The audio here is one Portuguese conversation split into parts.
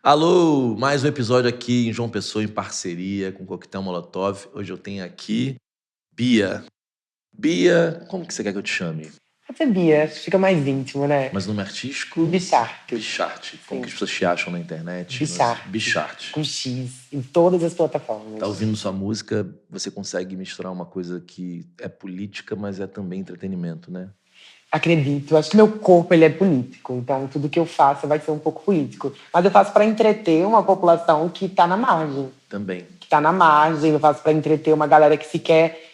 Alô, mais um episódio aqui em João Pessoa em parceria com o Coquetel Molotov. Hoje eu tenho aqui Bia. Bia, como que você quer que eu te chame? Até Bia, fica mais íntimo, né? Mas nome artístico? Bicharte. Bicharte. Como Sim. que as pessoas te acham na internet? Bicharte. Bicharte. Com X, em todas as plataformas. Tá ouvindo sua música, você consegue misturar uma coisa que é política, mas é também entretenimento, né? Acredito. Acho que meu corpo ele é político, então tudo que eu faço vai ser um pouco político. Mas eu faço para entreter uma população que tá na margem. Também. Que tá na margem, eu faço para entreter uma galera que sequer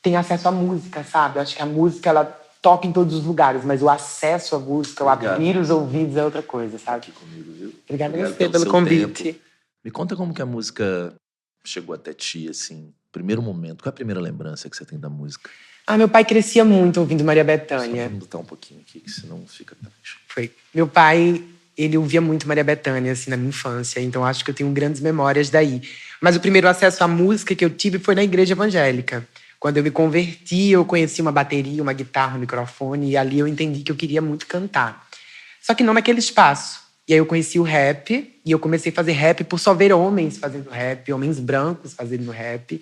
tem acesso à música, sabe? Eu acho que a música, ela toca em todos os lugares, mas o acesso à música, o abrir os ouvidos é outra coisa, sabe? Aqui comigo, viu? Obrigada a Obrigado você pelo seu convite. tempo. Me conta como que a música chegou até ti, assim, primeiro momento. Qual é a primeira lembrança que você tem da música? Meu pai crescia muito ouvindo Maria Só Bethânia. vamos botar um pouquinho aqui, que senão fica tarde. Foi. Meu pai, ele ouvia muito Maria Bethânia, assim, na minha infância. Então, acho que eu tenho grandes memórias daí. Mas o primeiro acesso à música que eu tive foi na igreja evangélica. Quando eu me converti, eu conheci uma bateria, uma guitarra, um microfone. E ali eu entendi que eu queria muito cantar. Só que não naquele espaço. E aí eu conheci o rap. E eu comecei a fazer rap por só ver homens fazendo rap. Homens brancos fazendo rap.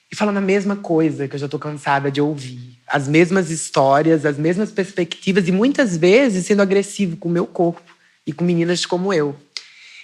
E falando a mesma coisa que eu já tô cansada de ouvir. As mesmas histórias, as mesmas perspectivas e muitas vezes sendo agressivo com o meu corpo e com meninas como eu.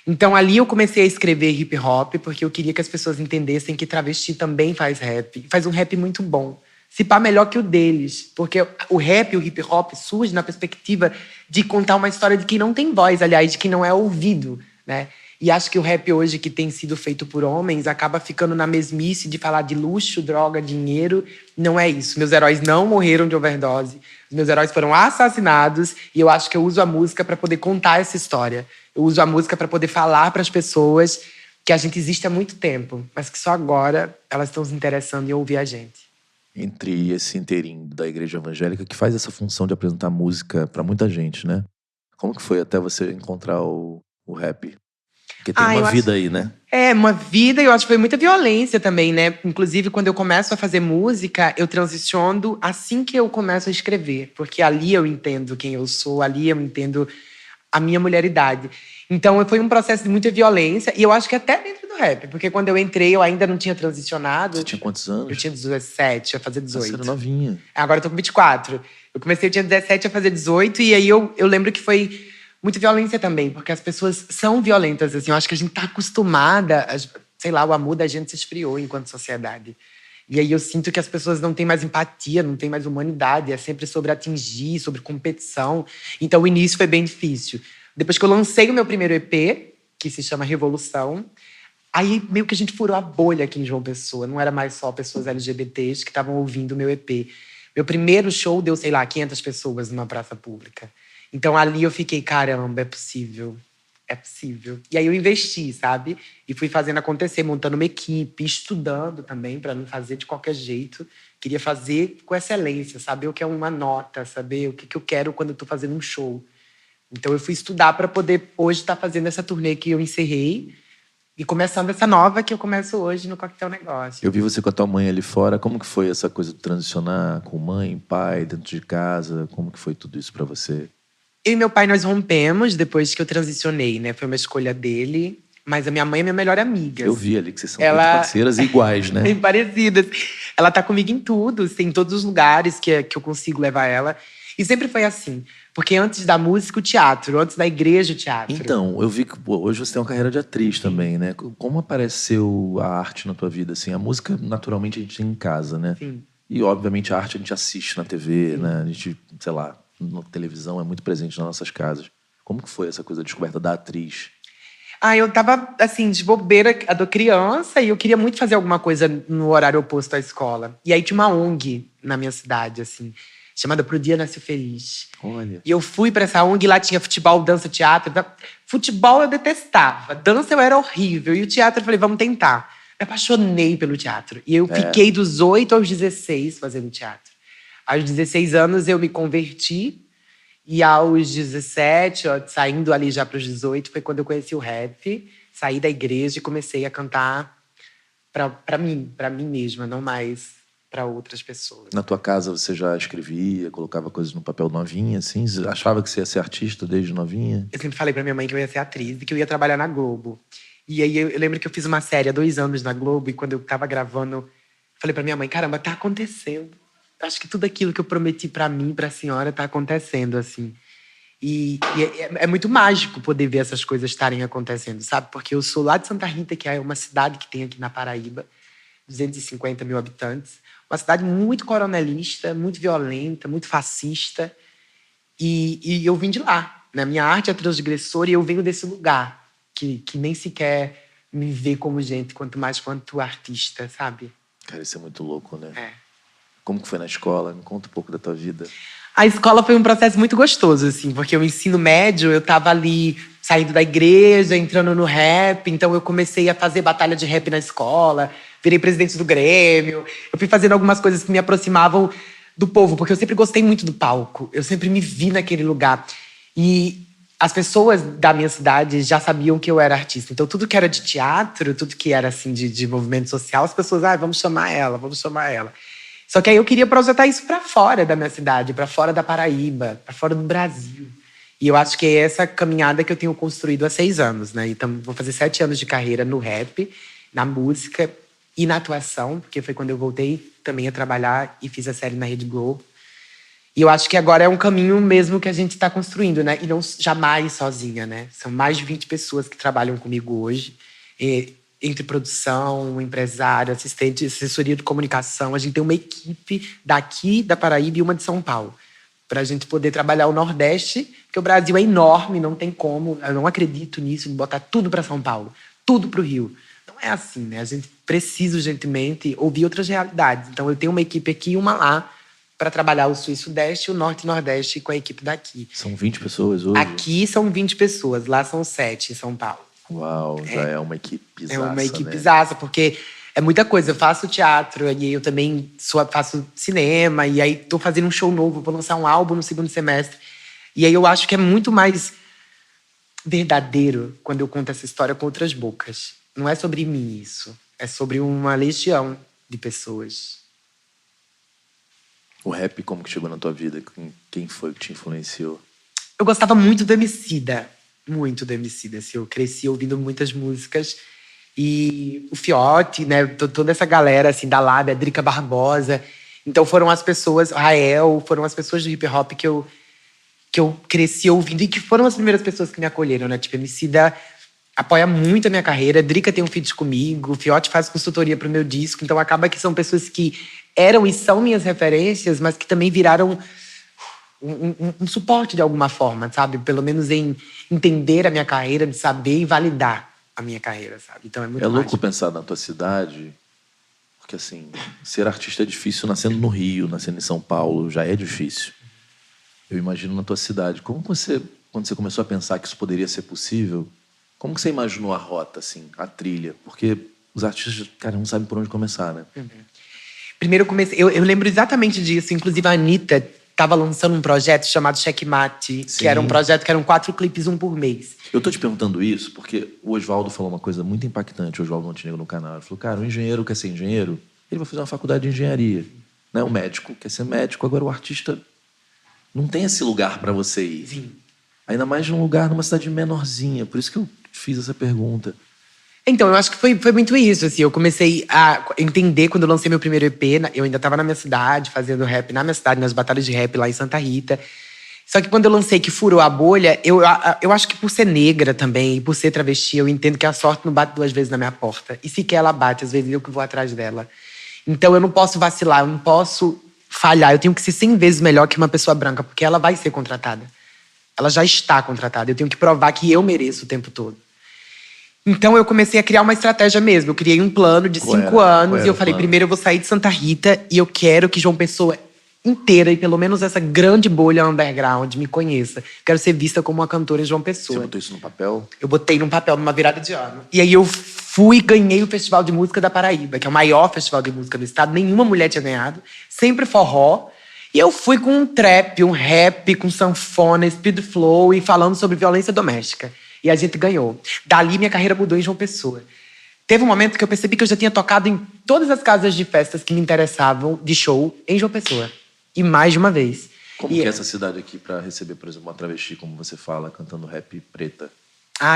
Então ali eu comecei a escrever hip hop porque eu queria que as pessoas entendessem que travesti também faz rap. Faz um rap muito bom. Se pá, melhor que o deles. Porque o rap e o hip hop surge na perspectiva de contar uma história de quem não tem voz, aliás, de quem não é ouvido, né? E acho que o rap hoje, que tem sido feito por homens, acaba ficando na mesmice de falar de luxo, droga, dinheiro. Não é isso. Meus heróis não morreram de overdose. Os meus heróis foram assassinados. E eu acho que eu uso a música para poder contar essa história. Eu uso a música para poder falar para as pessoas que a gente existe há muito tempo, mas que só agora elas estão se interessando em ouvir a gente. Entre esse inteirinho da igreja evangélica que faz essa função de apresentar música pra muita gente, né? Como que foi até você encontrar o rap? Porque tem uma Eu vida acho... aí, né? É, uma vida, eu acho que foi muita violência também, né? Inclusive, quando eu começo a fazer música, eu transiciono assim que eu começo a escrever. Porque ali eu entendo quem eu sou, ali eu entendo a minha mulheridade. Então, foi um processo de muita violência. E eu acho que até dentro do rap. Porque quando eu entrei, eu ainda não tinha transicionado. Você tinha quantos anos? Eu tinha 17, ia fazer 18. Você era novinha. Agora eu tô com 24. Eu comecei, eu tinha 17 a fazer 18. E aí eu lembro que foi muita violência também. Porque as pessoas são violentas, assim. Eu acho que a gente tá acostumada... Sei lá, o amor da gente se esfriou enquanto sociedade. E aí eu sinto que as pessoas não têm mais empatia, não têm mais humanidade. É sempre sobre atingir, sobre competição. Então o início foi bem difícil. Depois que eu lancei o meu primeiro EP, que se chama Revolução, aí meio que a gente furou a bolha aqui em João Pessoa. Não era mais só pessoas LGBTs que estavam ouvindo o meu EP. Meu primeiro show deu, sei lá, 500 pessoas numa praça pública. Então ali eu fiquei, caramba, é possível. É possível. E aí eu investi, sabe? E fui fazendo acontecer, montando uma equipe, estudando também, para não fazer de qualquer jeito. Queria fazer com excelência, saber o que é uma nota, saber o que eu quero quando eu tô fazendo um show. Então eu fui estudar para poder hoje estar fazendo essa turnê que eu encerrei e começando essa nova que eu começo hoje no Coquetel Negócio. Eu vi você com a tua mãe ali fora. Como que foi essa coisa de transicionar com mãe, pai, dentro de casa? Como que foi tudo isso pra você? Eu e meu pai, nós rompemos depois que eu transicionei, né? Foi uma escolha dele. Mas a minha mãe é minha melhor amiga. Eu vi ali que vocês são muito parceiras e iguais, né? Bem parecidas. Ela tá comigo em tudo, assim, em todos os lugares que eu consigo levar ela. E sempre foi assim. Porque antes da música, o teatro. Antes da igreja, o teatro. Então, eu vi que hoje você tem uma carreira de atriz também, né? Como apareceu a arte na tua vida, assim? A música, naturalmente, a gente tem em casa, né? Sim. E, obviamente, a arte a gente assiste na TV, né? A gente, sei lá, na televisão é muito presente nas nossas casas. Como que foi essa coisa da descoberta da atriz? Eu tava, assim, de bobeira, do criança, e eu queria muito fazer alguma coisa no horário oposto à escola. E aí tinha uma ONG na minha cidade, assim, chamada Pro Dia Nasce Feliz. Olha. E eu fui pra essa ONG, lá tinha futebol, dança, teatro. Futebol eu detestava, dança eu era horrível. E o teatro eu falei, vamos tentar. Me apaixonei pelo teatro. E eu fiquei dos 8 aos 16 fazendo teatro. Aos 16 anos eu me converti. E aos 17, saindo ali já para os 18, foi quando eu conheci o rap. Saí da igreja e comecei a cantar pra mim mesma, não mais para outras pessoas. Na tua casa você já escrevia, colocava coisas no papel novinha, assim? Você achava que você ia ser artista desde novinha? Eu sempre falei pra minha mãe que eu ia ser atriz e que eu ia trabalhar na Globo. E aí eu lembro que eu fiz uma série há 2 anos na Globo e quando eu tava gravando, eu falei pra minha mãe, caramba, tá acontecendo. Acho que tudo aquilo que eu prometi pra mim, pra senhora, tá acontecendo, assim. É muito mágico poder ver essas coisas estarem acontecendo, sabe? Porque eu sou lá de Santa Rita, que é uma cidade que tem aqui na Paraíba, 250 mil habitantes. Uma cidade muito coronelista, muito violenta, muito fascista. E eu vim de lá, né? Minha arte é transgressora e eu venho desse lugar que nem sequer me vê como gente, quanto mais quanto artista, sabe? Cara, isso é muito louco, né? É. Como que foi na escola? Me conta um pouco da tua vida. A escola foi um processo muito gostoso, assim, porque o ensino médio, eu tava ali saindo da igreja, entrando no rap, então eu comecei a fazer batalha de rap na escola, virei presidente do Grêmio, eu fui fazendo algumas coisas que me aproximavam do povo, porque eu sempre gostei muito do palco, eu sempre me vi naquele lugar. E as pessoas da minha cidade já sabiam que eu era artista, então tudo que era de teatro, tudo que era, assim, de movimento social, as pessoas, vamos chamar ela, vamos chamar ela. Só que aí eu queria projetar isso para fora da minha cidade, para fora da Paraíba, para fora do Brasil. E eu acho que é essa caminhada que eu tenho construído há 6 anos, né? Então, vou fazer 7 anos de carreira no rap, na música e na atuação, porque foi quando eu voltei também a trabalhar e fiz a série na Rede Globo. E eu acho que agora é um caminho mesmo que a gente está construindo, né? E não jamais sozinha, né? São mais de 20 pessoas que trabalham comigo hoje. Entre produção, empresário, assistente, assessoria de comunicação. A gente tem uma equipe daqui da Paraíba e uma de São Paulo, para a gente poder trabalhar o Nordeste, porque o Brasil é enorme, não tem como, eu não acredito nisso, de botar tudo para São Paulo, tudo para o Rio. Não é assim, né? A gente precisa urgentemente ouvir outras realidades. Então eu tenho uma equipe aqui e uma lá, para trabalhar o Sul e Sudeste, o Norte e Nordeste com a equipe daqui. São 20 pessoas hoje? Aqui são 20 pessoas, lá são 7 em São Paulo. Uau, já é uma equipe zaça, É uma equipe né? zaça, porque é muita coisa. Eu faço teatro, e eu também faço cinema, e aí tô fazendo um show novo, vou lançar um álbum no segundo semestre. E aí eu acho que é muito mais verdadeiro quando eu conto essa história com outras bocas. Não é sobre mim isso, é sobre uma legião de pessoas. O rap, como que chegou na tua vida? Quem foi que te influenciou? Eu gostava muito do Emicida. Muito do Emicida, assim, eu cresci ouvindo muitas músicas e o Fiote, né, toda essa galera assim da Lábia, a Drica Barbosa, então foram as pessoas, Rael, foram as pessoas do hip hop que eu cresci ouvindo e que foram as primeiras pessoas que me acolheram, né, tipo, Emicida apoia muito a minha carreira, a Drica tem um feat comigo, o Fiote faz consultoria pro meu disco, então acaba que são pessoas que eram e são minhas referências, mas que também viraram um suporte de alguma forma, sabe? Pelo menos em entender a minha carreira, de saber e validar a minha carreira, sabe? Então é muito louco mágico. Pensar na tua cidade, porque assim, ser artista é difícil nascendo no Rio, nascendo em São Paulo, já é difícil. Eu imagino na tua cidade. Como você, quando você começou a pensar que isso poderia ser possível, como que você imaginou a rota, assim, a trilha? Porque os artistas, cara, não sabem por onde começar, né? Primeiro eu comecei... Eu lembro exatamente disso. Inclusive, a Anitta estava lançando um projeto chamado Checkmate, Sim. que era um projeto que eram 4 clipes, um por mês. Eu tô te perguntando isso porque o Oswaldo falou uma coisa muito impactante, o Oswaldo Montenegro, no canal. Ele falou, cara, o engenheiro quer ser engenheiro, ele vai fazer uma faculdade de engenharia. Né? O médico quer ser médico, agora o artista não tem esse lugar para você ir. Sim. Ainda mais num lugar, numa cidade menorzinha. Por isso que eu fiz essa pergunta. Então, eu acho que foi muito isso, assim. Eu comecei a entender quando eu lancei meu primeiro EP. Eu ainda estava na minha cidade, fazendo rap na minha cidade, nas batalhas de rap lá em Santa Rita. Só que quando eu lancei que furou a bolha, eu acho que por ser negra também, e por ser travesti, eu entendo que a sorte não bate 2 vezes na minha porta. E sequer ela bate, às vezes eu que vou atrás dela. Então eu não posso vacilar, eu não posso falhar. Eu tenho que ser 100 vezes melhor que uma pessoa branca, porque ela vai ser contratada. Ela já está contratada. Eu tenho que provar que eu mereço o tempo todo. Então eu comecei a criar uma estratégia mesmo. Eu criei um plano de 5 anos e eu falei, primeiro eu vou sair de Santa Rita e eu quero que João Pessoa inteira e pelo menos essa grande bolha underground me conheça. Quero ser vista como uma cantora em João Pessoa. Você botou isso no papel? Eu botei num papel numa virada de ano. E aí eu fui e ganhei o Festival de Música da Paraíba, que é o maior festival de música do estado. Nenhuma mulher tinha ganhado. Sempre forró. E eu fui com um trap, um rap, com sanfona, speed flow e falando sobre violência doméstica. E a gente ganhou. Dali, minha carreira mudou em João Pessoa. Teve um momento que eu percebi que eu já tinha tocado em todas as casas de festas que me interessavam de show em João Pessoa. E mais de uma vez. Como que é essa cidade aqui pra receber, por exemplo, uma travesti, como você fala, cantando rap preta?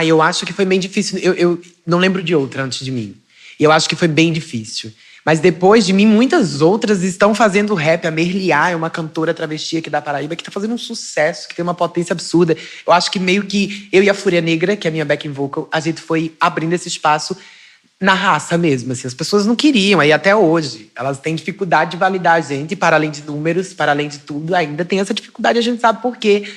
Eu acho que foi bem difícil. Eu não lembro de outra antes de mim. E eu acho que foi bem difícil. Mas depois de mim, muitas outras estão fazendo rap. A Merliá é uma cantora travesti aqui da Paraíba que tá fazendo um sucesso, que tem uma potência absurda. Eu acho que meio que eu e a Fúria Negra, que é a minha backing vocal, a gente foi abrindo esse espaço na raça mesmo, assim. As pessoas não queriam, aí até hoje. Elas têm dificuldade de validar a gente, para além de números, para além de tudo, ainda tem essa dificuldade, a gente sabe por quê.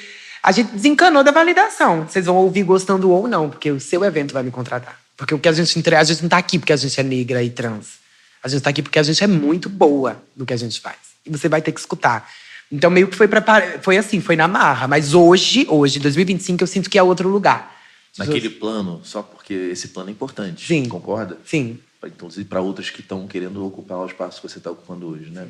A gente desencanou da validação. Vocês vão ouvir gostando ou não, porque o seu evento vai me contratar. Porque o que a gente entrega, a gente não tá aqui porque a gente é negra e trans. A gente tá aqui porque a gente é muito boa no que a gente faz. E você vai ter que escutar. Então, meio que foi assim, foi na marra. Mas hoje, 2025, eu sinto que é outro lugar. Naquele plano, só porque esse plano é importante. Sim. Concorda? Sim. Inclusive para outras que estão querendo ocupar o espaço que você está ocupando hoje, né?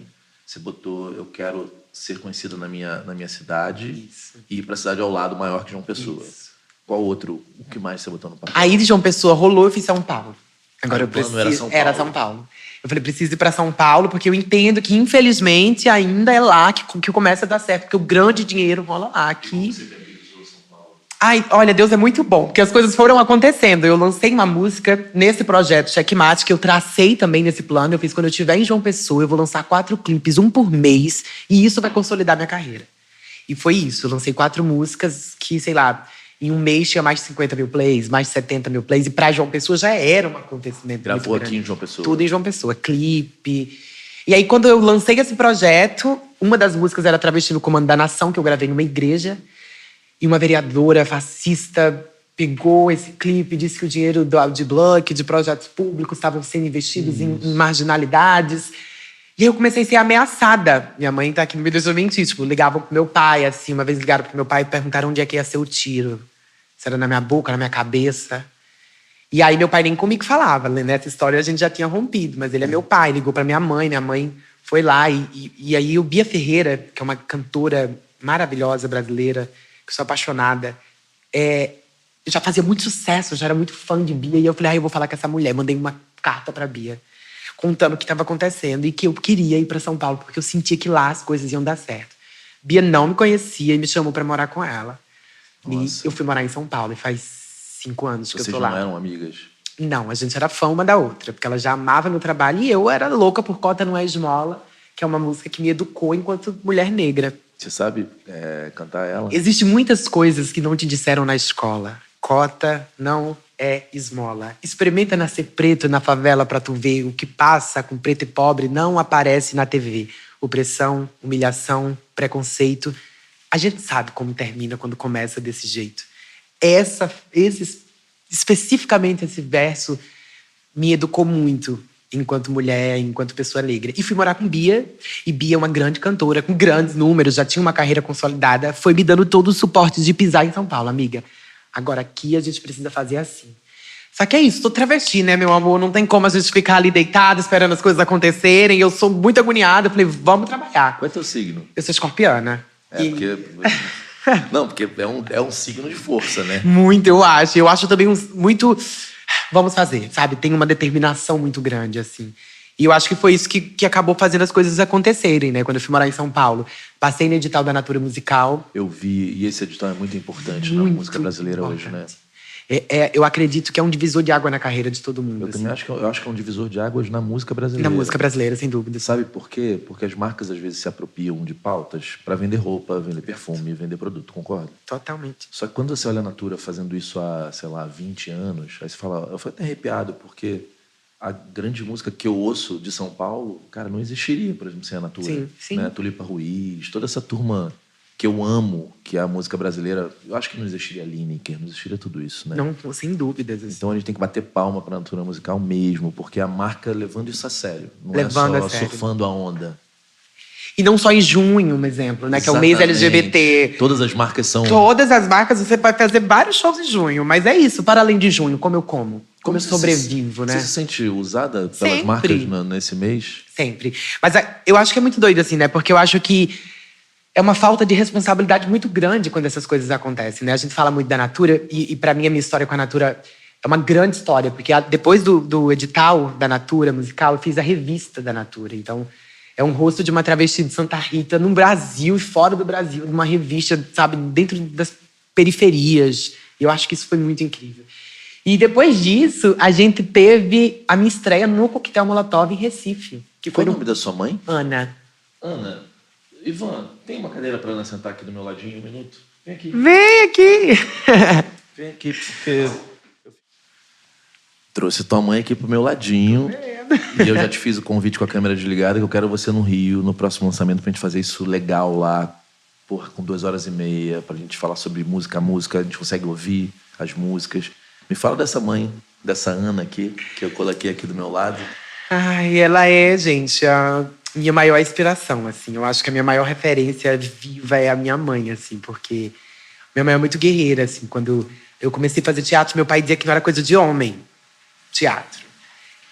Você botou, eu quero ser conhecida na minha cidade. Isso. E ir para a cidade ao lado maior que João Pessoa. Isso. Qual outro? O que mais você botou no papel? Aí de João Pessoa rolou, eu fiz São Paulo. Agora eu preciso. Era São Paulo. Era São Paulo. Eu falei, preciso ir para São Paulo, porque eu entendo que, infelizmente, ainda é lá que começa a dar certo, porque o grande dinheiro rola lá. Aqui. Você viabilizou São Paulo? Olha, Deus é muito bom, porque as coisas foram acontecendo. Eu lancei uma música nesse projeto Checkmate, que eu tracei também nesse plano. Eu fiz quando eu estiver em João Pessoa, eu vou lançar 4 clipes, um por mês, e isso vai consolidar minha carreira. E foi isso. Eu lancei 4 músicas que, sei lá, em um mês tinha mais de 50 mil plays, mais de 70 mil plays. E pra João Pessoa já era um acontecimento. Gravou aqui em João Pessoa? Tudo em João Pessoa, clipe. E aí, quando eu lancei esse projeto, uma das músicas era Travesti no Comando da Nação, que eu gravei numa igreja. E uma vereadora fascista pegou esse clipe, disse que o dinheiro de Bluck, de projetos públicos, estavam sendo investidos em marginalidades. E aí eu comecei a ser ameaçada. Minha mãe tá aqui, não me deixou mentir. Tipo, ligavam pro meu pai, assim. Uma vez ligaram pro meu pai e perguntaram onde é que ia ser o tiro. Se era na minha boca, na minha cabeça. E aí meu pai nem comigo falava. Nessa história a gente já tinha rompido. Mas ele é meu pai, ligou pra minha mãe foi lá. E aí o Bia Ferreira, que é uma cantora maravilhosa brasileira, que eu sou apaixonada, já fazia muito sucesso, eu já era muito fã de Bia. E eu falei, eu vou falar com essa mulher. Mandei uma carta pra Bia, contando o que estava acontecendo e que eu queria ir para São Paulo, porque eu sentia que lá as coisas iam dar certo. Bia não me conhecia e me chamou para morar com ela. Nossa. E eu fui morar em São Paulo, e faz 5 anos que eu tô lá. Vocês não eram amigas? Não, a gente era fã uma da outra, porque ela já amava meu trabalho e eu era louca por Cota Não É Esmola, que é uma música que me educou enquanto mulher negra. Você sabe cantar ela? Existem muitas coisas que não te disseram na escola. Cota não é esmola. Experimenta nascer preto na favela pra tu ver o que passa com preto e pobre não aparece na TV. Opressão, humilhação, preconceito. A gente sabe como termina quando começa desse jeito. Especificamente esse verso me educou muito enquanto mulher, enquanto pessoa negra. E fui morar com Bia. E Bia é uma grande cantora, com grandes números, já tinha uma carreira consolidada. Foi me dando todo o suporte de pisar em São Paulo, amiga. Agora aqui a gente precisa fazer assim. Só que é isso, tô travesti, né, meu amor? Não tem como a gente ficar ali deitado esperando as coisas acontecerem. Eu sou muito agoniada. Eu falei, vamos trabalhar. Qual é teu signo? Eu sou escorpiana. Porque... Não, porque é um signo de força, né? Muito, eu acho. Eu acho também muito... Vamos fazer, sabe? Tem uma determinação muito grande, assim. E eu acho que foi isso que acabou fazendo as coisas acontecerem, né? Quando eu fui morar em São Paulo. Passei no edital da Natura Musical. Eu vi, e esse edital é muito importante na música brasileira hoje, né? Eu acredito que é um divisor de água na carreira de todo mundo. Eu também acho que é um divisor de águas na música brasileira. Na música brasileira, sem dúvida. Sabe por quê? Porque as marcas às vezes se apropriam de pautas para vender roupa, vender perfume, vender produto, concorda? Totalmente. Só que quando você olha a Natura fazendo isso há, sei lá, 20 anos, aí você fala... Eu fico até arrepiado, porque a grande música que eu ouço de São Paulo, cara, não existiria, por exemplo, sem a Natura. Sim, sim. Né? Tulipa Ruiz, toda essa turma que eu amo, que é a música brasileira. Eu acho que não existiria Lineker, não existiria tudo isso, né? Não, sem dúvidas. Assim. Então a gente tem que bater palma para a Natura Musical mesmo, porque a marca levando isso a sério. Não levando é só surfando a onda. E não só em junho, um exemplo, né? Que é o mês LGBT. Todas as marcas são... Todas as marcas, você pode fazer vários shows em junho. Mas é isso, para além de junho, como eu como eu sobrevivo, né? Você se sente usada pelas marcas nesse mês? Sempre. Mas eu acho que é muito doido, assim, né? Porque eu acho que é uma falta de responsabilidade muito grande quando essas coisas acontecem, né? A gente fala muito da Natura, e para mim a minha história com a Natura é uma grande história, porque depois do edital da Natura musical, eu fiz a revista da Natura. Então, é um rosto de uma travesti de Santa Rita no Brasil e fora do Brasil, numa revista, sabe, dentro das periferias. E eu acho que isso foi muito incrível. E depois disso, a gente teve a minha estreia no Coquetel Molotov em Recife. Que Qual foi o nome da sua mãe? Ana. Ana. Ivan, tem uma cadeira para Ana sentar aqui do meu ladinho um minuto? Vem aqui. Vem aqui! Vem aqui, porque... Trouxe tua mãe aqui pro meu ladinho. E eu já te fiz o convite com a câmera desligada, que eu quero você no Rio, no próximo lançamento, pra gente fazer isso legal lá. Porra, com 2h30, pra gente falar sobre música a música. A gente consegue ouvir as músicas. Me fala dessa mãe, dessa Ana aqui, que eu coloquei aqui do meu lado. Ai, ela é, gente, a minha maior inspiração, assim. Eu acho que a minha maior referência viva é a minha mãe, assim, porque minha mãe é muito guerreira, assim. Quando eu comecei a fazer teatro, meu pai dizia que não era coisa de homem, teatro.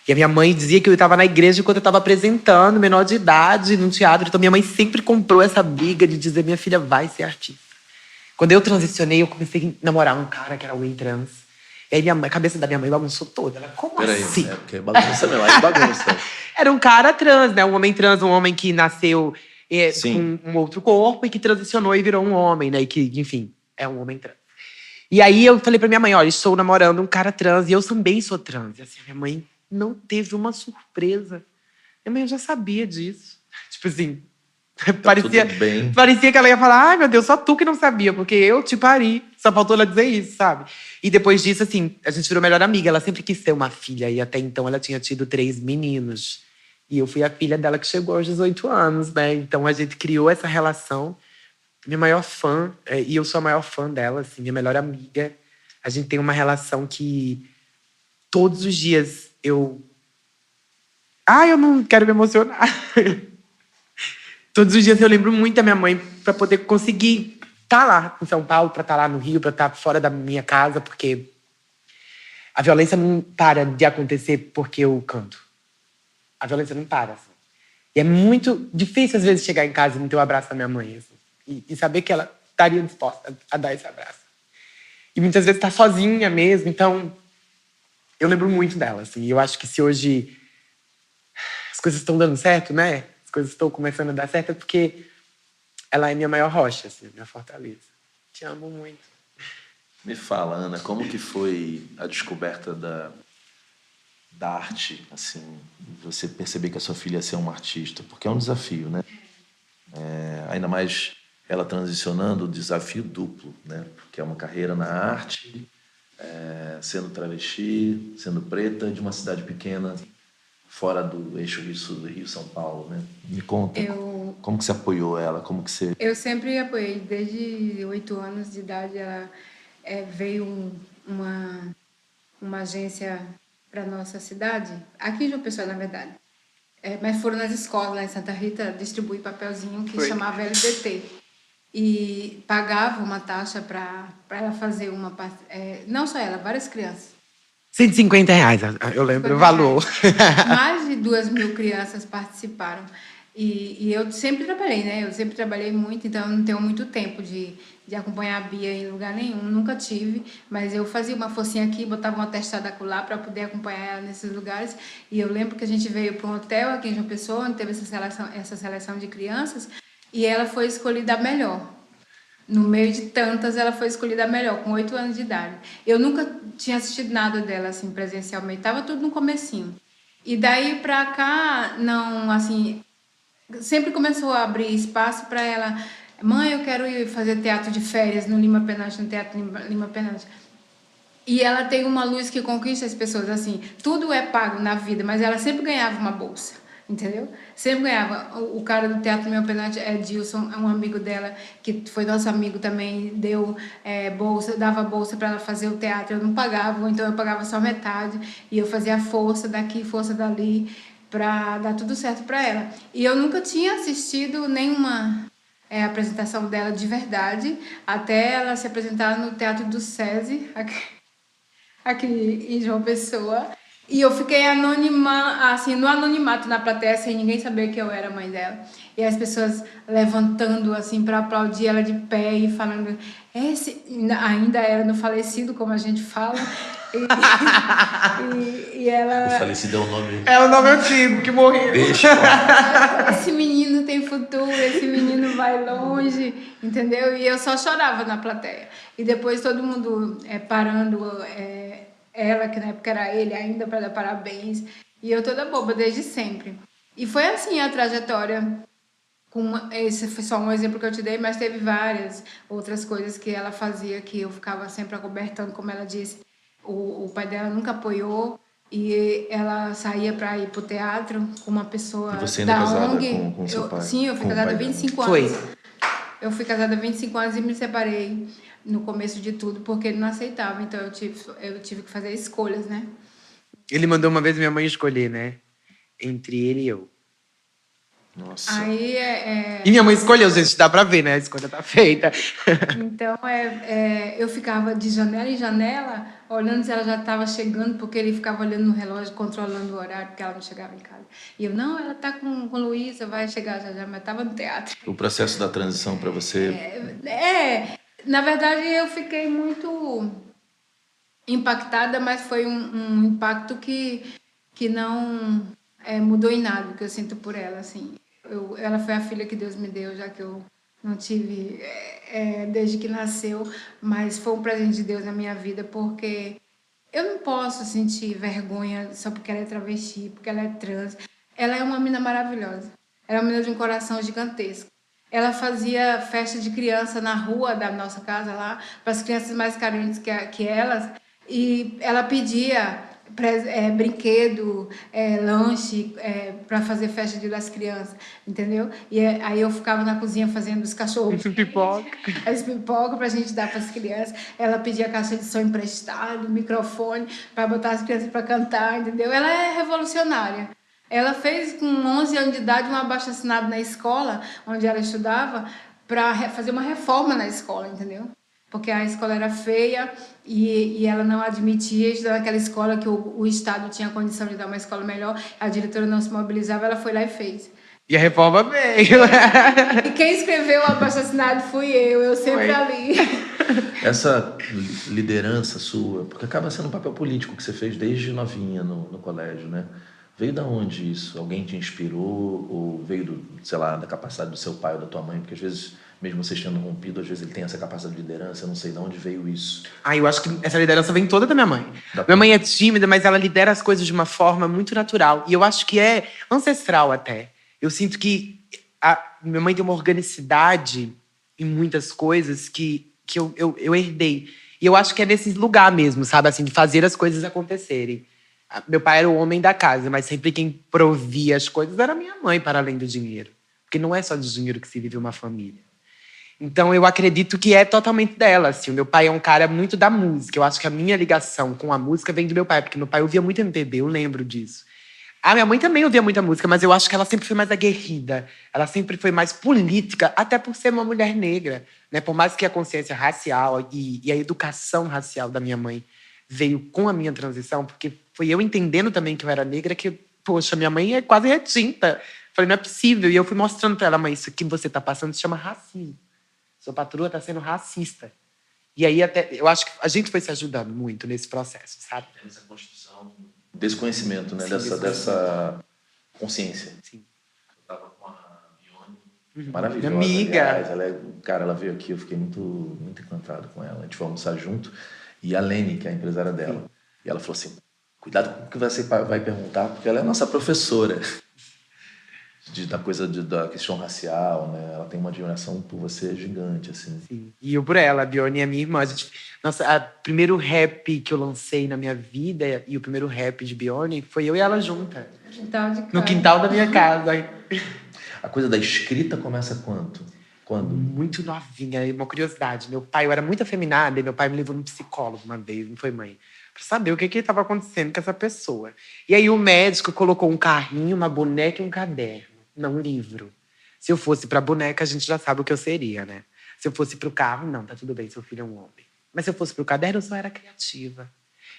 E a minha mãe dizia que eu estava na igreja enquanto eu estava apresentando, menor de idade, num teatro. Então minha mãe sempre comprou essa briga de dizer: minha filha vai ser artista. Quando eu transicionei, eu comecei a namorar um cara que era gay trans. E aí a cabeça da minha mãe bagunçou toda. Ela, como assim? É porque bagunça mesmo, aí bagunça. Era um cara trans, né? Um homem trans, um homem que nasceu Sim. com um outro corpo e que transicionou e virou um homem, né? E que, enfim, é um homem trans. E aí eu falei pra minha mãe: olha, estou namorando um cara trans e eu também sou trans. E assim, minha mãe não teve uma surpresa. Minha mãe já sabia disso. Tipo assim, parecia que ela ia falar: ai, meu Deus, só tu que não sabia, porque eu te pari. Só faltou ela dizer isso, sabe? E depois disso, assim, a gente virou melhor amiga. Ela sempre quis ter uma filha. E até então ela tinha tido 3 meninos. E eu fui a filha dela que chegou aos 18 anos, né? Então a gente criou essa relação. Minha maior fã, e eu sou a maior fã dela, assim, minha melhor amiga. A gente tem uma relação que todos os dias eu... Ai, eu não quero me emocionar. Todos os dias eu lembro muito da minha mãe para poder conseguir estar lá em São Paulo, para estar lá no Rio, para estar fora da minha casa, porque a violência não para de acontecer porque eu canto. A violência não para, assim. E é muito difícil, às vezes, chegar em casa e não ter o abraço da minha mãe, assim, e saber que ela estaria disposta a dar esse abraço. E muitas vezes tá sozinha mesmo, então eu lembro muito dela, assim. E eu acho que se hoje as coisas estão dando certo, né? As coisas estão começando a dar certo, é porque ela é minha maior rocha, assim, minha fortaleza. Te amo muito. Me fala, Ana, como que foi a descoberta da arte, assim, você perceber que a sua filha ia ser uma artista? Porque é um desafio, né? Ainda mais ela transicionando, desafio duplo, né? Porque é uma carreira na arte, sendo travesti, sendo preta, de uma cidade pequena, fora do eixo Rio-São Paulo, né? Me conta, como que você apoiou ela? Como que você... Eu sempre apoiei, desde 8 anos de idade, ela veio uma agência para nossa cidade, aqui em João Pessoa, na verdade. Mas foram nas escolas, lá em Santa Rita, distribuir papelzinho que chamava LBT. E pagava uma taxa para ela fazer uma... não só ela, várias crianças. R$150, eu lembro o valor. Mais de 2.000 crianças participaram. E eu sempre trabalhei, né? Eu sempre trabalhei muito, então eu não tenho muito tempo de acompanhar a Bia em lugar nenhum. Nunca tive, mas eu fazia uma forcinha aqui, botava uma testada lá para poder acompanhar ela nesses lugares. E eu lembro que a gente veio para um hotel aqui em João Pessoa, onde teve essa seleção de crianças, e ela foi escolhida a melhor. No meio de tantas, ela foi escolhida a melhor, com 8 anos de idade. Eu nunca tinha assistido nada dela, assim, presencialmente. Tava tudo no comecinho. E daí pra cá, não, assim... Sempre começou a abrir espaço para ela. Mãe, eu quero ir fazer teatro de férias no Lima Penante, no Teatro Lima Penante. E ela tem uma luz que conquista as pessoas, assim. Tudo é pago na vida, mas ela sempre ganhava uma bolsa. Entendeu? Sempre ganhava. O cara do Teatro Meu Penante é Dilson, é um amigo dela, que foi nosso amigo também, deu bolsa, dava bolsa para ela fazer o teatro. Eu não pagava, ou então eu pagava só metade, e eu fazia força daqui, força dali, para dar tudo certo para ela. E eu nunca tinha assistido nenhuma apresentação dela de verdade, até ela se apresentar no Teatro do SESI, aqui em João Pessoa. E eu fiquei anônima, assim, no anonimato na plateia, sem ninguém saber que eu era a mãe dela. E as pessoas levantando, assim, para aplaudir ela de pé e falando... ainda era no falecido, como a gente fala. E ela... O falecido é o nome. É o nome antigo que morreu. Deixa. Esse menino tem futuro, esse menino vai longe, entendeu? E eu só chorava na plateia. E depois todo mundo parando ela, que na época era ele ainda, para dar parabéns. E eu toda boba desde sempre. E foi assim a trajetória. Esse foi só um exemplo que eu te dei, mas teve várias outras coisas que ela fazia que eu ficava sempre acobertando, como ela disse. O pai dela nunca apoiou e ela saía para ir pro teatro com uma pessoa E você ainda da casada ONG. com seu pai? Sim, eu fui Com o casada há pai dela? 25 Foi. anos. Eu fui casada há 25 anos e me separei no começo de tudo porque ele não aceitava. Então eu tive que fazer escolhas, né? Ele mandou uma vez minha mãe escolher, né? Entre ele e eu. Nossa. Aí E minha mãe escolheu, gente, dá pra ver, né? A escolha tá feita. Então, eu ficava de janela em janela, olhando se ela já estava chegando, porque ele ficava olhando no relógio, controlando o horário, porque ela não chegava em casa. E eu, não, ela tá com Luísa, vai chegar já, mas estava no teatro. O processo da transição para você. Na verdade, eu fiquei muito impactada, mas foi um impacto que não mudou em nada, o que eu sinto por ela, assim. Ela foi a filha que Deus me deu, já que eu não tive desde que nasceu, mas foi um presente de Deus na minha vida, porque eu não posso sentir vergonha só porque ela é travesti, porque ela é trans. Ela é uma menina maravilhosa. Ela é uma menina de um coração gigantesco. Ela fazia festa de criança na rua da nossa casa lá, para as crianças mais carentes que elas, e ela pedia brinquedo, lanche, para fazer festa de das crianças, entendeu? E aí eu ficava na cozinha fazendo os cachorros. Pipoca. As pipocas pra gente dar para as crianças. Ela pedia caixa de som emprestado, microfone, para botar as crianças para cantar, entendeu? Ela é revolucionária. Ela fez, com 11 anos de idade, um abaixo-assinado na escola, onde ela estudava, para fazer uma reforma na escola, entendeu? Porque a escola era feia e ela não admitia estudar naquela escola que o Estado tinha condição de dar uma escola melhor. A diretora não se mobilizava, ela foi lá e fez. E a reforma veio. E quem escreveu o abaixo-assinado fui eu sempre Foi. ali. Essa liderança sua, porque acaba sendo um papel político que você fez desde novinha no colégio, né? Veio da onde isso? Alguém te inspirou? Ou veio, sei lá, da capacidade do seu pai ou da tua mãe? Porque às vezes, mesmo vocês tendo rompido, às vezes ele tem essa capacidade de liderança. Eu não sei de onde veio isso. Eu acho que essa liderança vem toda da minha mãe. Minha mãe é tímida, mas ela lidera as coisas de uma forma muito natural. E eu acho que é ancestral até. Eu sinto que minha mãe tem uma organicidade em muitas coisas que eu herdei. E eu acho que é nesse lugar mesmo, sabe? Assim, de fazer as coisas acontecerem. Meu pai era o homem da casa, mas sempre quem provia as coisas era minha mãe, para além do dinheiro. Porque não é só de dinheiro que se vive uma família. Então, eu acredito que é totalmente dela. Assim. O meu pai é um cara muito da música. Eu acho que a minha ligação com a música vem do meu pai, porque meu pai ouvia muito MPB, eu lembro disso. A minha mãe também ouvia muita música, mas eu acho que ela sempre foi mais aguerrida. Ela sempre foi mais política, até por ser uma mulher negra. Né? Por mais que a consciência racial e a educação racial da minha mãe veio com a minha transição, porque foi eu entendendo também que eu era negra que, poxa, minha mãe é quase retinta. Falei, não é possível. E eu fui mostrando para ela, mãe, isso que você está passando se chama racismo. Sua patroa está sendo racista. E aí até eu acho que a gente foi se ajudando muito nesse processo, sabe? Essa construção desse conhecimento, né? Sim, dessa consciência. Sim. Eu estava com a Bione, maravilhosa. Minha amiga. Aliás, cara, ela veio aqui, eu fiquei muito, muito encantado com ela. A gente foi almoçar junto. E a Lene, que é a empresária dela. Sim. E ela falou assim, cuidado com o que você vai perguntar, porque ela é nossa professora. Da questão racial, né? Ela tem uma admiração por você gigante, assim. Sim. E eu por ela, a Bione é minha irmã. O primeiro rap que eu lancei na minha vida e o primeiro rap de Bione foi eu e ela junta. No quintal da minha casa. A coisa da escrita começa quando? Muito novinha, uma curiosidade. Eu era muito afeminada e meu pai me levou num psicólogo uma vez, não foi, mãe? Pra saber o que estava acontecendo com essa pessoa. E aí o médico colocou um carrinho, uma boneca e um caderno. Não, um livro. Se eu fosse pra boneca, a gente já sabe o que eu seria, né? Se eu fosse pro carro, não, tá tudo bem, seu filho é um homem. Mas se eu fosse pro caderno, eu só era criativa.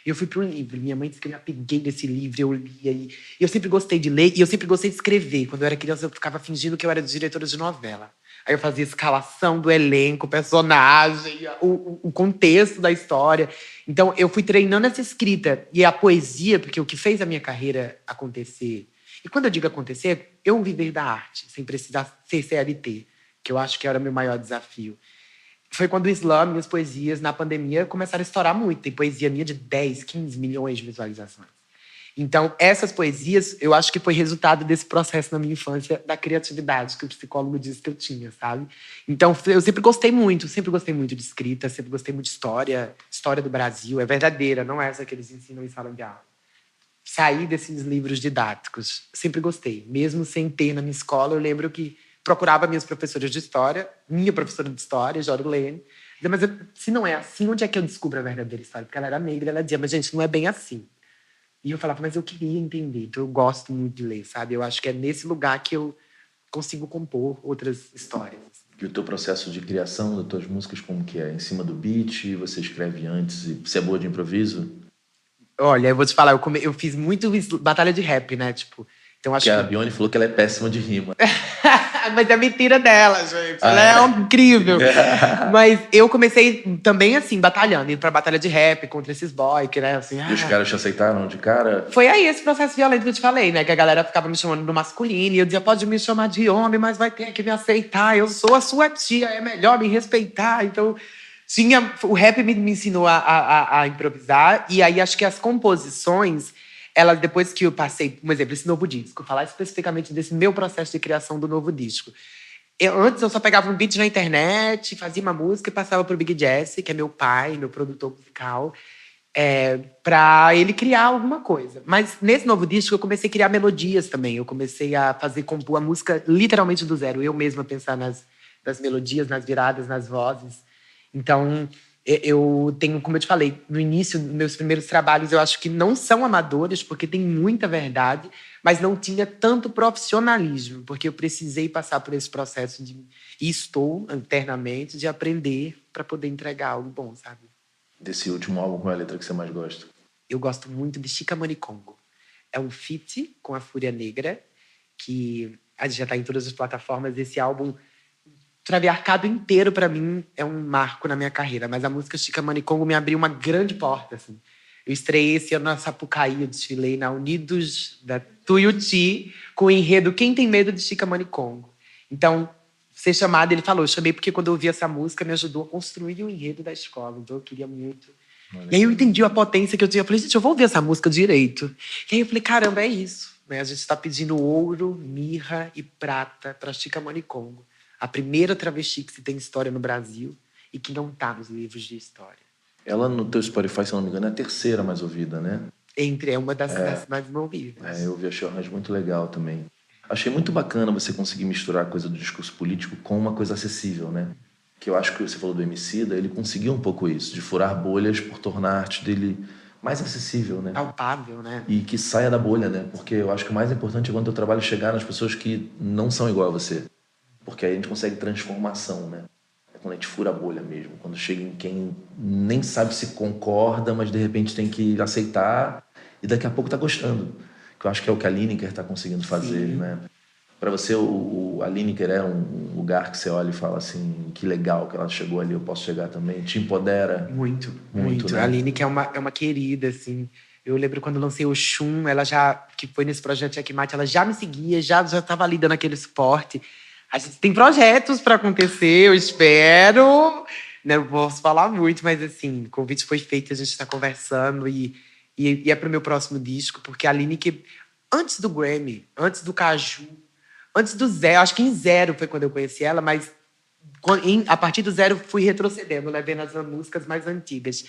E eu fui para um livro. Minha mãe disse que eu me apeguei nesse livro, eu lia. E eu sempre gostei de ler e eu sempre gostei de escrever. Quando eu era criança, eu ficava fingindo que eu era diretora de novela. Aí eu fazia escalação do elenco, personagem, o contexto da história. Então, eu fui treinando essa escrita. E a poesia, porque o que fez a minha carreira acontecer... E quando eu digo acontecer, eu viver da arte, sem precisar ser CLT, que eu acho que era o meu maior desafio. Foi quando o slam e as poesias, na pandemia, começaram a estourar muito. Tem poesia minha de 10, 15 milhões de visualizações. Então, essas poesias, eu acho que foi resultado desse processo na minha infância, da criatividade que o psicólogo disse que eu tinha, sabe? Então, eu sempre gostei muito de escrita, sempre gostei muito de história. História do Brasil é verdadeira, não é essa que eles ensinam em sala de aula. Sair desses livros didáticos. Sempre gostei. Mesmo sem ter na minha escola, eu lembro que procurava minhas professoras de história, minha professora de história, Jorulene, dizia, mas se não é assim, onde é que eu descubro a verdadeira história? Porque ela era negra, ela dizia, mas gente, não é bem assim. E eu falava, mas eu queria entender. Então eu gosto muito de ler, sabe? Eu acho que é nesse lugar que eu consigo compor outras histórias. E o teu processo de criação das tuas músicas, como que é? Em cima do beat? Você escreve antes? E você é boa de improviso? Olha, eu vou te falar, eu fiz muito batalha de rap, né? Tipo, então acho Porque a que... Bione falou que ela é péssima de rima. Mas é mentira dela, gente. Ela é incrível. Mas eu comecei também, assim, batalhando. Indo pra batalha de rap contra esses boys, que, né, assim... E os caras te aceitaram de cara? Foi aí esse processo violento que eu te falei, né? Que a galera ficava me chamando do masculino. E eu dizia, pode me chamar de homem, mas vai ter que me aceitar. Eu sou a sua tia, é melhor me respeitar. Então... o rap me ensinou a improvisar. E aí, acho que as composições, elas, depois que eu passei, por exemplo, esse novo disco, falar especificamente desse meu processo de criação do novo disco. Antes, eu só pegava um beat na internet, fazia uma música e passava pro Big Jesse, que é meu pai, meu produtor musical, para ele criar alguma coisa. Mas nesse novo disco, eu comecei a criar melodias também. Eu comecei a compor a música literalmente do zero. Eu mesma pensar nas melodias, nas viradas, nas vozes. Então, eu tenho, como eu te falei, no início, meus primeiros trabalhos, eu acho que não são amadores, porque tem muita verdade, mas não tinha tanto profissionalismo, porque eu precisei passar por esse processo e estou, internamente, de aprender para poder entregar algo bom, sabe? Desse último álbum, qual é a letra que você mais gosta? Eu gosto muito de Chica Manicongo. É um feat com a Fúria Negra, que já está em todas as plataformas. Esse álbum... Traviarcado inteiro, para mim, é um marco na minha carreira. Mas a música Chica Manicongo me abriu uma grande porta, assim. Eu estreiei esse ano na Sapucaí, eu desfilei na Unidos da Tuiuti, com o enredo Quem Tem Medo de Chica Manicongo. Então, ser chamada, ele falou, eu chamei porque quando eu ouvi essa música, me ajudou a construir o enredo da escola. Então, eu queria muito. E aí eu entendi a potência que eu tinha. Eu falei, gente, eu vou ouvir essa música direito. E aí eu falei, caramba, é isso. A gente está pedindo ouro, mirra e prata para Chica Manicongo. A primeira travesti que se tem história no Brasil e que não está nos livros de história. Ela, no teu Spotify, se não me engano, é a terceira mais ouvida, né? É uma das mais ouvidas. Eu vi, achei o arranjo muito legal também. Achei muito bacana você conseguir misturar a coisa do discurso político com uma coisa acessível, né? Que eu acho que você falou do Emicida, ele conseguiu um pouco isso, de furar bolhas por tornar a arte dele mais acessível, né? Palpável, né? E que saia da bolha, né? Porque eu acho que o mais importante é quando o teu trabalho chegar nas pessoas que não são igual a você. Porque aí a gente consegue transformação, né? É quando a gente fura a bolha mesmo. Quando chega em quem nem sabe se concorda, mas de repente tem que aceitar e daqui a pouco tá gostando. Que eu acho que é o que a Lineker tá conseguindo fazer, né? Para você, a Lineker é um lugar que você olha e fala assim, que legal que ela chegou ali, eu posso chegar também. Te empodera? Muito. Né? A Lineker é uma querida, assim. Eu lembro quando lancei o Shum, ela que foi nesse projeto Checkmate, ela já me seguia, já estava ali dando aquele suporte. A gente tem projetos para acontecer, eu espero. Não posso falar muito, mas assim, o convite foi feito, a gente está conversando e é para o meu próximo disco, porque a Lineker, antes do Grammy, antes do Caju, antes do Zero, acho que em Zero foi quando eu conheci ela, mas a partir do Zero fui retrocedendo, né, vendo as músicas mais antigas.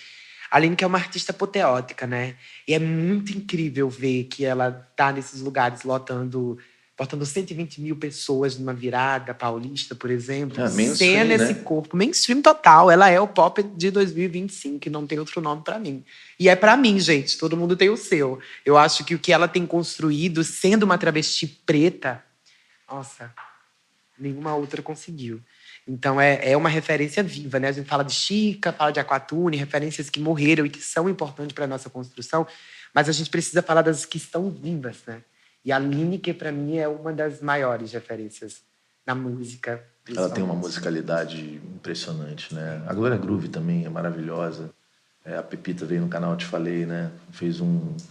A Lineker é uma artista apoteótica, né? E é muito incrível ver que ela tá nesses lugares botando 120 mil pessoas numa virada paulista, por exemplo. Cena esse corpo. Mainstream total. Ela é o pop de 2025, que não tem outro nome para mim. E é para mim, gente. Todo mundo tem o seu. Eu acho que o que ela tem construído, sendo uma travesti preta, nossa, nenhuma outra conseguiu. Então, é uma referência viva, né? A gente fala de Chica, fala de Aquatune, referências que morreram e que são importantes para a nossa construção, mas a gente precisa falar das que estão vivas, né? E a Lineker, para mim, é uma das maiores referências na música. Ela tem uma musicalidade impressionante, né? A Glória Groove também é maravilhosa. A Pepita veio no canal, eu te falei, né? Fez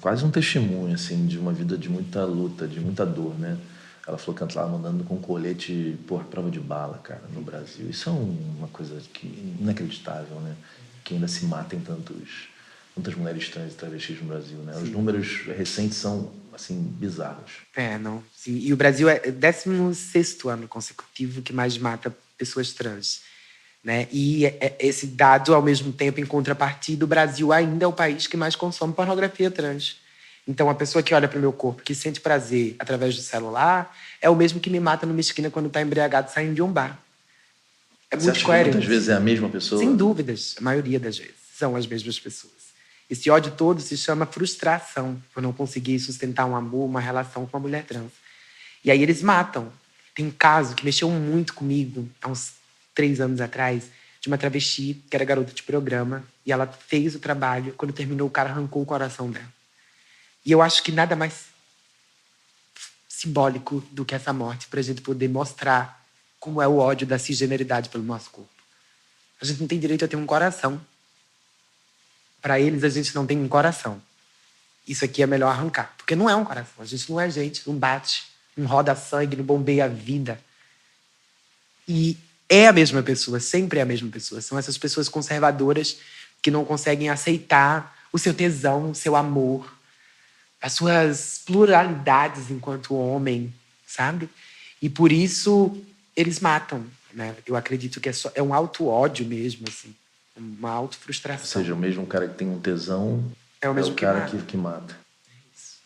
quase um testemunho, assim, de uma vida de muita luta, de muita dor, né? Ela falou que ela andando com colete, prova de bala, cara, no Brasil. Isso é uma coisa inacreditável, né? Que ainda se matem tantas mulheres trans e travestis no Brasil, né? Sim. Os números recentes são, assim, bizarros. Não. Sim. E o Brasil é o 16º ano consecutivo que mais mata pessoas trans, né? E esse dado, ao mesmo tempo, em contrapartida, o Brasil ainda é o país que mais consome pornografia trans. Então, a pessoa que olha para o meu corpo, que sente prazer através do celular, é o mesmo que me mata numa esquina quando está embriagado saindo de um bar. Você acha que muitas vezes é a mesma pessoa? Sem dúvidas. A maioria das vezes são as mesmas pessoas. Esse ódio todo se chama frustração por não conseguir sustentar um amor, uma relação com uma mulher trans. E aí eles matam. Tem um caso que mexeu muito comigo, há uns 3 anos atrás, de uma travesti que era garota de programa, e ela fez o trabalho. Quando terminou, o cara arrancou o coração dela. E eu acho que nada mais simbólico do que essa morte para a gente poder mostrar como é o ódio da cisgeneridade pelo nosso corpo. A gente não tem direito a ter um coração. Para eles, a gente não tem um coração. Isso aqui é melhor arrancar. Porque não é um coração. A gente não é gente, não bate, não roda sangue, não bombeia a vida. E é a mesma pessoa, sempre é a mesma pessoa. São essas pessoas conservadoras que não conseguem aceitar o seu tesão, o seu amor, as suas pluralidades enquanto homem, sabe? E por isso eles matam, né? Eu acredito que é um auto-ódio mesmo, assim, uma auto-frustração. Ou seja, o mesmo cara que tem um tesão é o mesmo cara que mata. É isso.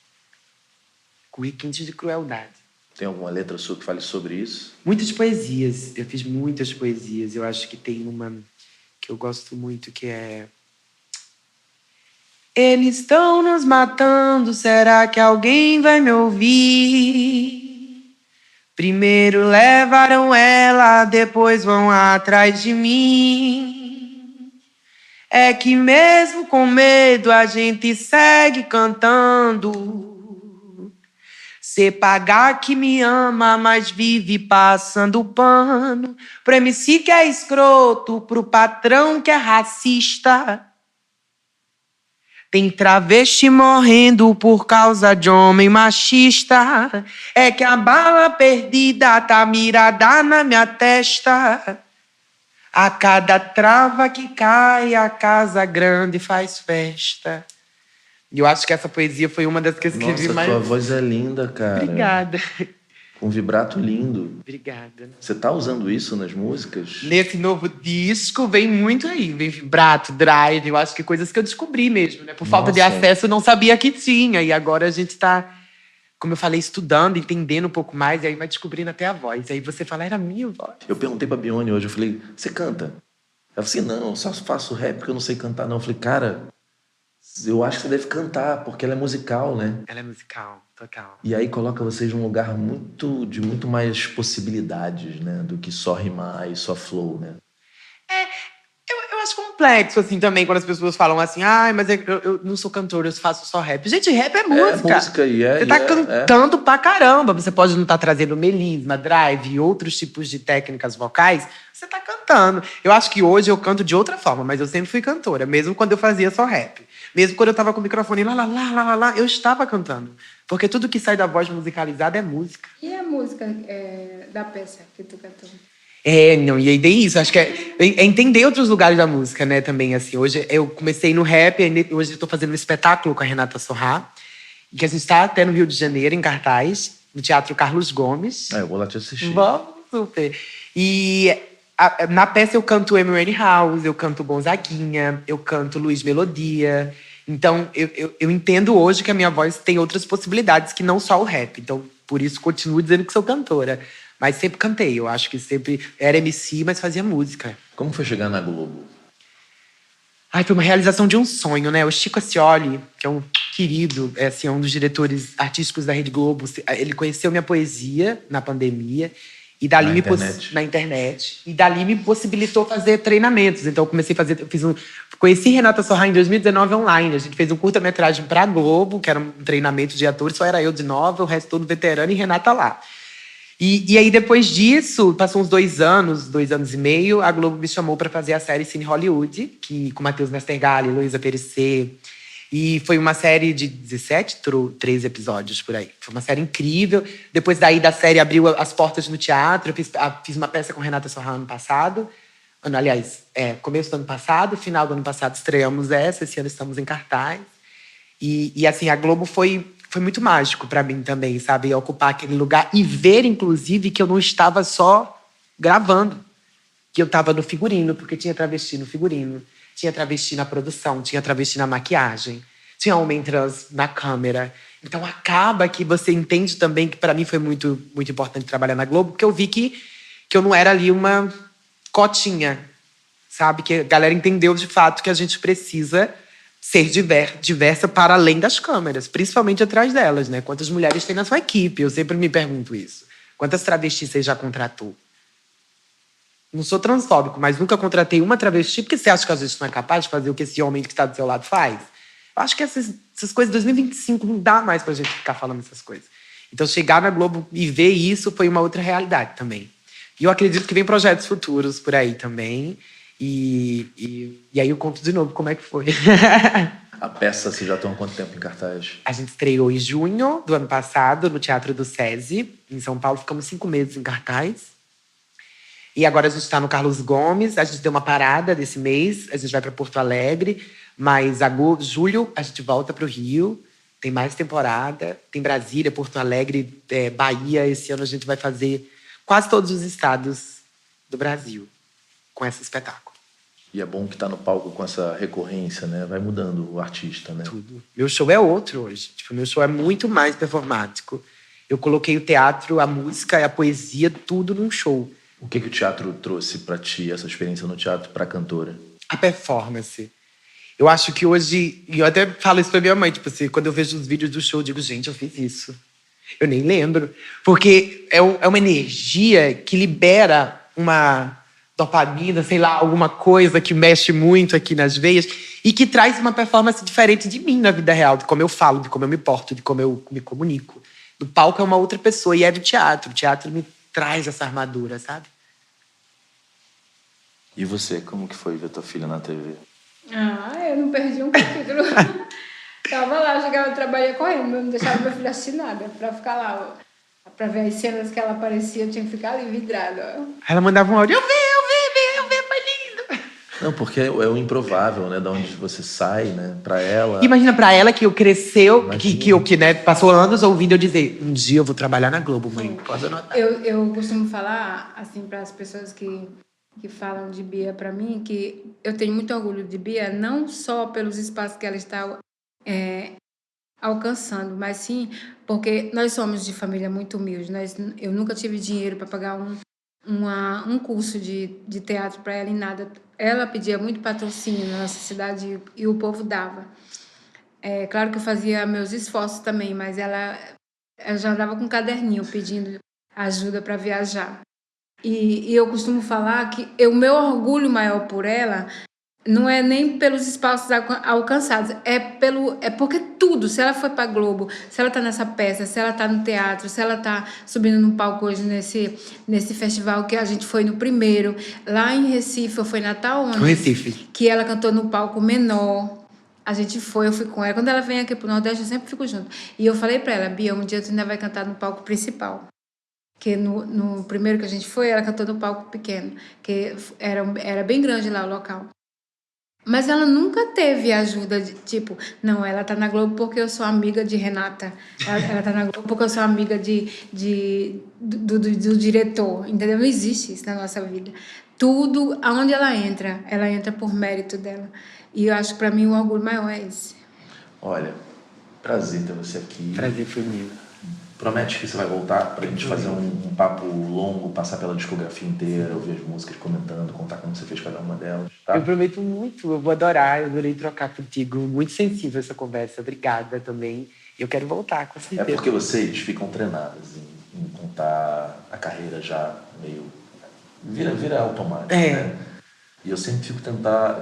Com requinte de crueldade. Tem alguma letra sua que fale sobre isso? Muitas poesias. Eu fiz muitas poesias. Eu acho que tem uma que eu gosto muito, que é... Eles estão nos matando, será que alguém vai me ouvir? Primeiro levaram ela, depois vão atrás de mim. É que mesmo com medo a gente segue cantando. Cê pagar que me ama, mas vive passando pano. Pro MC que é escroto, pro patrão que é racista. Tem travesti morrendo por causa de homem machista. É que a bala perdida tá mirada na minha testa. A cada trava que cai, a casa grande faz festa. E eu acho que essa poesia foi uma das que eu escrevi mais... Nossa, tua voz é linda, cara. Obrigada. Um vibrato lindo. Obrigada. Você tá usando isso nas músicas? Nesse novo disco vem muito aí. Vem vibrato, drive. Eu acho que coisas que eu descobri mesmo, né? Por falta de acesso, eu não sabia que tinha. E agora a gente tá, como eu falei, estudando, entendendo um pouco mais. E aí vai descobrindo até a voz. E aí você fala, era minha voz. Eu perguntei pra Bione hoje, eu falei, você canta? Ela falou assim, não, eu só faço rap porque eu não sei cantar, não. Eu falei, cara, eu acho que você deve cantar, porque ela é musical, né? Ela é musical. Total. E aí coloca vocês num lugar de muito mais possibilidades, né? Do que só rimar e só flow, né? Eu acho complexo, assim, também, quando as pessoas falam assim, mas eu não sou cantora, eu faço só rap. Gente, rap é música. É música e Você tá cantando pra caramba. Você pode não estar trazendo melisma, drive e outros tipos de técnicas vocais. Você tá cantando. Eu acho que hoje eu canto de outra forma, mas eu sempre fui cantora, mesmo quando eu fazia só rap. Mesmo quando eu tava com o microfone lá, eu estava cantando. Porque tudo que sai da voz musicalizada é música. E a música da peça que tu cantou? Não, e aí tem isso. Acho que é entender outros lugares da música, né, também, assim. Hoje eu comecei no rap, hoje eu tô fazendo um espetáculo com a Renata Sorrá, que a gente tá até no Rio de Janeiro, em cartaz, no Teatro Carlos Gomes. Eu vou lá te assistir. Vamos, super. E na peça eu canto Amy Winehouse, eu canto Gonzaguinha, eu canto Luiz Melodia. Então, eu entendo hoje que a minha voz tem outras possibilidades que não só o rap. Então, por isso, continuo dizendo que sou cantora. Mas sempre cantei. Eu acho que sempre era MC, mas fazia música. Como foi chegar na Globo? Foi uma realização de um sonho, né? O Chico Scioli, que é um querido, é um dos diretores artísticos da Rede Globo, ele conheceu minha poesia na pandemia E dali Na internet. E dali me possibilitou fazer treinamentos. Então, eu comecei a fazer... Conheci Renata Sorra em 2019 online. A gente fez um curta-metragem pra Globo, que era um treinamento de atores. Só era eu de nova, o resto todo veterano e Renata lá. E aí, depois disso, passou uns 2 anos e meio, a Globo me chamou para fazer a série Cine Hollywood, com Matheus Nastergalli, Luísa Perissé. E foi uma série de 17, 13 episódios por aí. Foi uma série incrível. Depois daí da série abriu as portas no teatro. Eu fiz uma peça com Renata Sorra ano passado. Começo do ano passado, final do ano passado estreamos essa. Esse ano estamos em cartaz. E assim, a Globo foi muito mágico para mim também, sabe? Ocupar aquele lugar e ver, inclusive, que eu não estava só gravando. Que eu estava no figurino, porque tinha travesti no figurino. Tinha travesti na produção, tinha travesti na maquiagem. Tinha homem trans na câmera. Então, acaba que você entende também que, para mim, foi muito, muito importante trabalhar na Globo, porque eu vi que eu não era ali uma cotinha, sabe? Que a galera entendeu, de fato, que a gente precisa ser diversa para além das câmeras, principalmente atrás delas, né? Quantas mulheres tem na sua equipe? Eu sempre me pergunto isso. Quantas travestis você já contratou? Não sou transfóbico, mas nunca contratei uma travesti porque você acha que a gente não é capaz de fazer o que esse homem que está do seu lado faz? Eu acho que essas coisas, 2025, não dá mais pra gente ficar falando essas coisas. Então, chegar na Globo e ver isso foi uma outra realidade também. E eu acredito que vem projetos futuros por aí também. E aí eu conto de novo como é que foi. A peça, vocês já estão há quanto tempo em cartaz? A gente estreou em junho do ano passado, no Teatro do SESI, em São Paulo. Ficamos 5 meses em cartaz. E agora a gente está no Carlos Gomes. A gente deu uma parada desse mês. A gente vai para Porto Alegre. Mas julho a gente volta para o Rio. Tem mais temporada. Tem Brasília, Porto Alegre, Bahia. Esse ano a gente vai fazer quase todos os estados do Brasil com esse espetáculo. E é bom que tá no palco com essa recorrência, né? Vai mudando o artista, né? Tudo. Meu show é outro hoje. Tipo, meu show é muito mais performático. Eu coloquei o teatro, a música e a poesia, tudo num show. O que o teatro trouxe pra ti, essa experiência no teatro, pra cantora? A performance. Eu acho que hoje... E eu até falo isso pra minha mãe. Tipo assim, quando eu vejo os vídeos do show, eu digo, gente, eu fiz isso. Eu nem lembro. Porque é uma energia que libera uma dopamina, sei lá, alguma coisa que mexe muito aqui nas veias e que traz uma performance diferente de mim na vida real, de como eu falo, de como eu me porto, de como eu me comunico. No palco é uma outra pessoa e é do teatro. O teatro me traz essa armadura, sabe? E você, como que foi ver tua filha na TV? Eu não perdi um capítulo. Tava lá, chegava do trabalho e ia correndo, não deixava meu filho assistir nada, pra ficar lá, ó. Pra ver as cenas que ela aparecia, eu tinha que ficar ali vidrada. Ela mandava um áudio, eu vi, foi lindo. Não, porque é o improvável, né? Da onde você sai, né? Pra ela... Imagina pra ela que eu cresceu, que né, passou anos ouvindo eu dizer, um dia eu vou trabalhar na Globo, mãe, pode anotar. Eu costumo falar, assim, para as pessoas que falam de Bia pra mim, que eu tenho muito orgulho de Bia, não só pelos espaços que ela está alcançando, mas sim porque nós somos de família muito humilde. Eu nunca tive dinheiro para pagar um curso de teatro para ela em nada. Ela pedia muito patrocínio na nossa cidade e o povo dava. Claro que eu fazia meus esforços também, mas ela já andava com um caderninho pedindo ajuda para viajar. E eu costumo falar que o meu orgulho maior por ela não é nem pelos espaços alcançados, é porque tudo, se ela foi para Globo, se ela está nessa peça, se ela está no teatro, se ela está subindo no palco hoje nesse festival que a gente foi no primeiro, lá em Recife, ou foi Natal onde? No Recife. Que ela cantou no palco menor. Eu fui com ela. Quando ela vem aqui pro Nordeste, eu sempre fico junto. E eu falei para ela, Bia, um dia tu ainda vai cantar no palco principal. Que no primeiro que a gente foi, ela cantou no palco pequeno, que era bem grande lá o local. Mas ela nunca teve ajuda de, tipo, não, ela tá na Globo porque eu sou amiga de Renata. Ela tá na Globo porque eu sou amiga do diretor, entendeu? Não existe isso na nossa vida. Tudo, aonde ela entra por mérito dela. E eu acho que pra mim o orgulho maior é esse. Olha, prazer ter você aqui. Prazer foi meu. Promete que você vai voltar pra gente fazer um papo longo, passar pela discografia inteira, ouvir as músicas comentando, contar como você fez cada uma delas, tá? Eu prometo muito, eu vou adorar, eu adorei trocar contigo. Muito sensível essa conversa, obrigada também. Eu quero voltar, com certeza. É porque vocês ficam treinadas em tá a carreira já meio... Vira automático, É. né? E eu sempre fico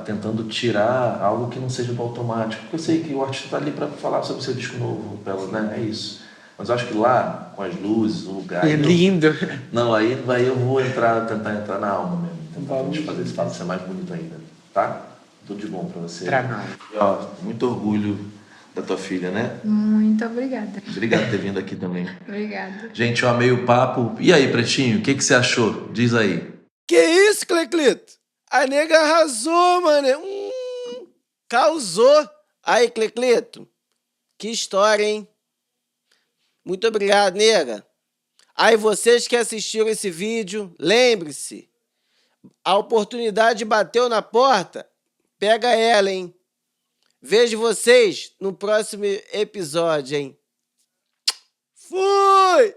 tentando tirar algo que não seja do automático. Porque eu sei que o artista está ali para falar sobre o seu disco novo, né? É isso. Mas eu acho que lá, com as luzes, o lugar... É lindo. Não, aí eu vou tentar entrar na alma mesmo. Tentar fazer esse papo ser mais bonito ainda, tá? Tudo de bom para você. Pra nós. E, ó, muito orgulho da tua filha, né? Muito obrigada. Obrigado por ter vindo aqui também. Obrigada. Gente, eu amei o papo. E aí, Pretinho, o que você achou? Diz aí. Que isso, Cleclito? A nega arrasou, mano. Causou. Aí, Cleclito. Que história, hein? Muito obrigado, nega. Aí, vocês que assistiram esse vídeo, lembre-se. A oportunidade bateu na porta. Pega ela, hein? Vejo vocês no próximo episódio, hein? Fui!